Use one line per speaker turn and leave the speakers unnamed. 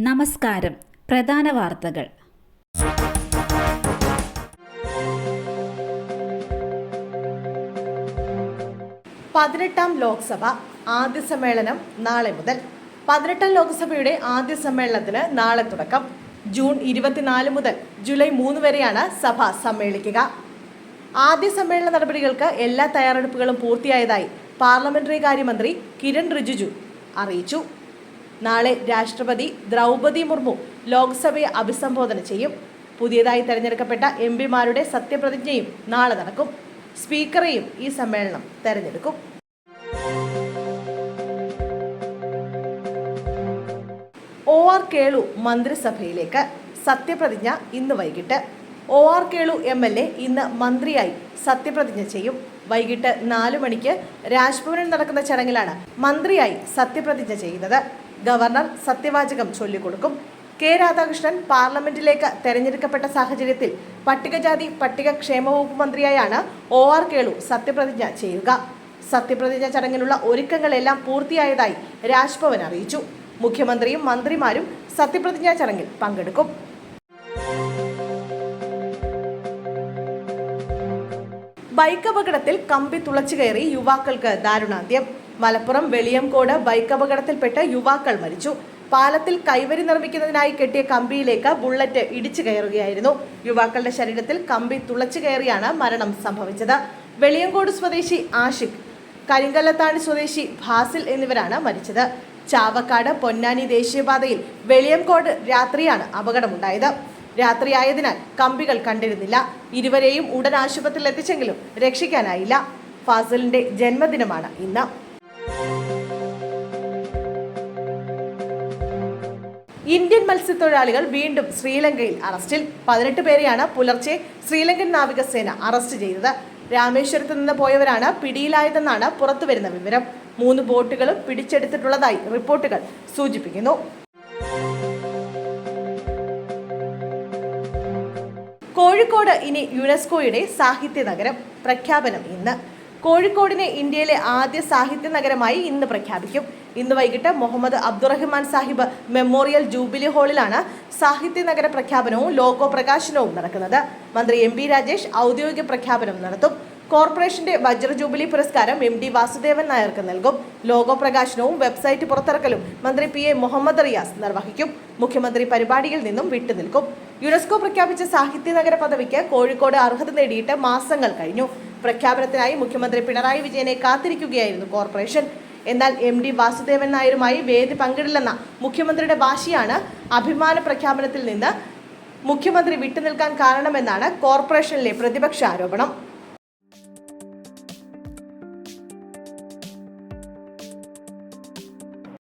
നമസ്കാരം. പ്രധാന വാർത്തകൾ.
പതിനെട്ടാം ലോക്സഭ ആദ്യ സമ്മേളനം നാളെ മുതൽ. 18ാം ലോക്സഭയുടെ ആദ്യ സമ്മേളനത്തിന് നാളെ തുടക്കം. ജൂൺ 24 മുതൽ ജൂലൈ 3 വരെയാണ് സഭ സമ്മേളിക്കുക. ആദ്യ സമ്മേളന നടപടികൾക്ക് എല്ലാ തയ്യാറെടുപ്പുകളും പൂർത്തിയായതായി പാർലമെന്ററി കാര്യമന്ത്രി കിരൺ റിജിജു അറിയിച്ചു. നാളെ രാഷ്ട്രപതി ദ്രൗപദി മുർമു ലോക്സഭയെ അഭിസംബോധന ചെയ്യും. പുതിയതായി തെരഞ്ഞെടുക്കപ്പെട്ട എംപിമാരുടെ സത്യപ്രതിജ്ഞയും നാളെ നടക്കും. സ്പീക്കറെയും ഈ സമ്മേളനം തെരഞ്ഞെടുക്കും. OR കേളു മന്ത്രിസഭയിലേക്ക്. സത്യപ്രതിജ്ഞ ഇന്ന് വൈകിട്ട്. OR കേളു MLA ഇന്ന് മന്ത്രിയായി സത്യപ്രതിജ്ഞ ചെയ്യും. വൈകിട്ട് 4 മണിക്ക് രാജ്ഭവനിൽ നടക്കുന്ന ചടങ്ങിലാണ് മന്ത്രിയായി സത്യപ്രതിജ്ഞ ചെയ്യുന്നത്. ഗവർണർ സത്യവാചകം ചൊല്ലിക്കൊടുക്കും. കെ രാധാകൃഷ്ണൻ പാർലമെന്റിലേക്ക് തെരഞ്ഞെടുക്കപ്പെട്ട സാഹചര്യത്തിൽ പട്ടികജാതി പട്ടിക ക്ഷേമ വകുപ്പ് മന്ത്രിയായാണ് OR കേളു സത്യപ്രതിജ്ഞ ചെയ്യുക. സത്യപ്രതിജ്ഞ ചടങ്ങിനുള്ള ഒരുക്കങ്ങളെല്ലാം പൂർത്തിയായതായി രാജ്ഭവൻ അറിയിച്ചു. മുഖ്യമന്ത്രിയും മന്ത്രിമാരും സത്യപ്രതിജ്ഞാ ചടങ്ങിൽ പങ്കെടുക്കും. ബൈക്ക് അപകടത്തിൽ കമ്പി തുളച്ചുകയറി യുവാക്കൾക്ക് ദാരുണാന്ത്യം. മലപ്പുറം വെളിയംകോട് ബൈക്ക് അപകടത്തിൽപ്പെട്ട് യുവാക്കൾ മരിച്ചു. പാലത്തിൽ കൈവരി നിർമ്മിക്കുന്നതിനായി കെട്ടിയ കമ്പിയിലേക്ക് ബുള്ളറ്റ് ഇടിച്ചു കയറുകയായിരുന്നു. യുവാക്കളുടെ ശരീരത്തിൽ കമ്പി തുളച്ചു കയറിയാണ് മരണം സംഭവിച്ചത്. വെളിയംകോട് സ്വദേശി ആഷിഖ്, കരിങ്കല്ലത്താണി സ്വദേശി ഭാസിൽ എന്നിവരാണ് മരിച്ചത്. ചാവക്കാട് പൊന്നാനി ദേശീയപാതയിൽ വെളിയംകോട് രാത്രിയാണ് അപകടമുണ്ടായത്. രാത്രിയായതിനാൽ കമ്പികൾ കണ്ടിരുന്നില്ല. ഇരുവരെയും ഉടൻ ആശുപത്രിയിൽ എത്തിച്ചെങ്കിലും രക്ഷിക്കാനായില്ല. ഫാസിലിന്റെ ജന്മദിനമാണ് ഇന്ന്. ഇന്ത്യൻ മത്സ്യത്തൊഴിലാളികൾ വീണ്ടും ശ്രീലങ്കയിൽ അറസ്റ്റിൽ. 18 പേരെയാണ് പുലർച്ചെ ശ്രീലങ്കൻ നാവികസേന അറസ്റ്റ് ചെയ്തത്. രാമേശ്വരത്ത് നിന്ന് പോയവരാണ് പിടിയിലായതെന്നാണ് പുറത്തുവരുന്ന വിവരം. 3 ബോട്ടുകളും പിടിച്ചെടുത്തിട്ടുള്ളതായി റിപ്പോർട്ടുകൾ സൂചിപ്പിക്കുന്നു. കോഴിക്കോട് ഇനി യുനെസ്കോയുടെ സാഹിത്യ നഗരം. പ്രഖ്യാപനം ഇന്ന്. കോഴിക്കോടിനെ ഇന്ത്യയിലെ ആദ്യ സാഹിത്യ നഗരമായി ഇന്ന് പ്രഖ്യാപിക്കും. ഇന്ന് വൈകിട്ട് മുഹമ്മദ് അബ്ദുറഹിമാൻ സാഹിബ് മെമ്മോറിയൽ ജൂബിലി ഹാളിലാണ് സാഹിത്യ നഗര പ്രഖ്യാപനവും ലോഗോ പ്രകാശനവും നടക്കുന്നത്. മന്ത്രി MB രാജേഷ് ഔദ്യോഗിക പ്രഖ്യാപനം നടത്തും. കോർപ്പറേഷന്റെ വജ്ര ജൂബിലി പുരസ്കാരം MD വാസുദേവൻ നായർക്ക് നൽകും. ലോഗോ പ്രകാശനവും വെബ്സൈറ്റ് പുറത്തിറക്കലും മന്ത്രി PA മുഹമ്മദ് റിയാസ് നിർവഹിക്കും. മുഖ്യമന്ത്രി പരിപാടിയിൽ നിന്നും വിട്ടുനിൽക്കും. യുനെസ്കോ പ്രഖ്യാപിച്ച സാഹിത്യ നഗര പദവിക്ക് കോഴിക്കോട് അർഹത നേടിയിട്ട് മാസങ്ങൾ കഴിഞ്ഞു. പ്രഖ്യാപനത്തിനായി മുഖ്യമന്ത്രി പിണറായി വിജയനെ കാത്തിരിക്കുകയായിരുന്നു കോർപ്പറേഷൻ. എന്നാൽ MD വാസുദേവൻ നായരുമായി വേദി പങ്കിടില്ലെന്ന മുഖ്യമന്ത്രിയുടെ വാശിയാണ് അഭിമാന പ്രഖ്യാപനത്തിൽ നിന്ന് മുഖ്യമന്ത്രി വിട്ടുനിൽക്കാൻ കാരണമെന്നാണ് കോർപ്പറേഷനിലെ പ്രതിപക്ഷ ആരോപണം.